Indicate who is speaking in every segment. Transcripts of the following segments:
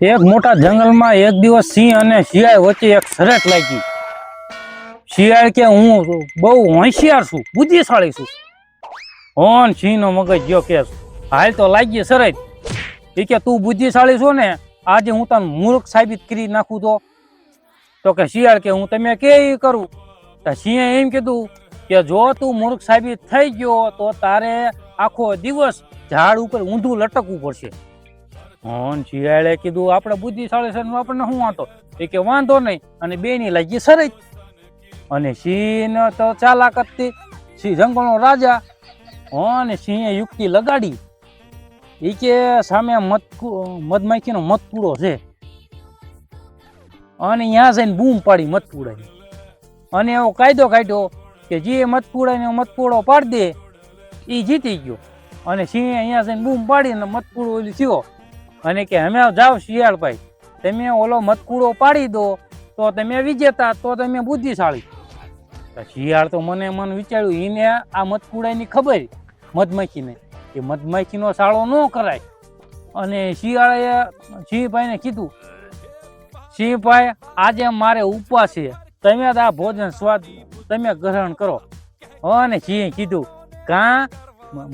Speaker 1: એક મોટા જંગલમાં એક દિવસ સિંહ અને શિયાળ વચ્ચે એક શરત લાગી. શિયાળ કે હું બહુ હોશિયાર છું, બુદ્ધિશાળી છું. હોન સિંહ નો મગજ ગયો કે હાલ તો લાગી શરત. એ કે તું બુદ્ધિશાળી છો ને, આજે હું તને મૂર્ખ સાબિત કરી નાખું. તો કે શિયાળ કે હું તમે કે કરું. તો સિંહે એમ કીધું કે જો તું મૂર્ખ સાબિત થઈ ગયો તો તારે આખો દિવસ ઝાડ ઉપર ઊંધું લટકવું પડશે. શિયાળે કીધું આપણે બુદ્ધિશાળી છે, આપણને શું વાંધો? એ કે વાંધો નહીં. અને બે ની લાગી શરત. અને સિંહ તો ચાલાક હતી, સિંહ જંગલનો રાજા. અને સિંહે યુક્તિ લગાડી. એ કે સામે મધમાખીનો મધપૂડો છે, અને ત્યાં જઈને બૂમ પાડી મધપૂડાની. અને એવો કાયદો કાઢ્યો કે જે મધપૂડાને મધપૂડો પાડી દે એ જીતી ગયો. અને સિંહે અહીંયા જઈને બૂમ પાડીને મધપૂડો ઓલી થયો. અને કે અમે જાઓ શિયાળભાઈ, તમે ઓલો મધપૂડો પાડી દો તો તમે વિજેતા, તો તમે બુદ્ધિશાળી. શિયાળ તો મન વિચાર્યું, એને આ મધપૂડાની ખબર મધમાખીને એ મધમાખીનો સાળો ન કરાય. અને શિયાળે સિંહભાઈને કીધું, સિંહભાઈ આજે મારે ઉપવાસ છે, તમે આ ભોજન સ્વાદ તમે ગ્રહણ કરો. અને સિંહે કીધું કાં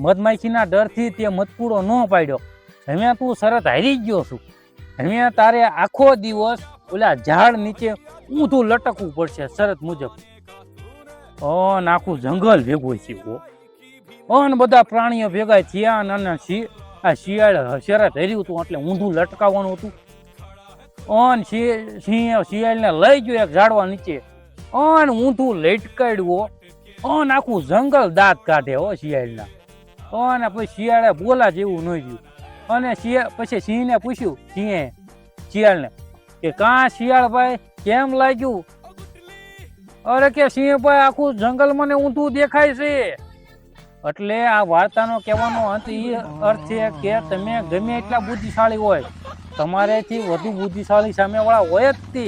Speaker 1: મધમાખીના ડરથી તે મધપૂડો ન પાડ્યો. હવે તું શરત હારી ગયો છું, હવે તારે આખો દિવસ ઓલા ઝાડ નીચે ઊંધું લટકવું પડશે શરત મુજબ. આખું જંગલ ભેગું થયું. અને બધા પ્રાણીઓ ભેગા થયા. અને આ શિયાળ શરત હાર્યું હતું એટલે ઊંધું લટકાવવાનું હતું. સિંહ શિયાળને લઈ ગયો એક ઝાડવા નીચે, અને ઊંધું લટકાડ્યું. આખું જંગલ દાંત કાઢે હો શિયાળના. અને પછી શિયાળે બોલા જેવું ન રહ્યું. અને પછી સિંહને પૂછ્યું, સિંહે શિયાળને કે કાં શિયાળભાઈ કેમ લાગ્યું? અરે કે સિંહભાઈ આખું જંગલ મને ઊંધું દેખાય છે. એટલે આ વાર્તાનો કહેવાનો અંત એ અર્થ છે કે તમે ગમે એટલા બુદ્ધિશાળી હોય, તમારેથી વધુ બુદ્ધિશાળી સામેવાળા હોય જ તે.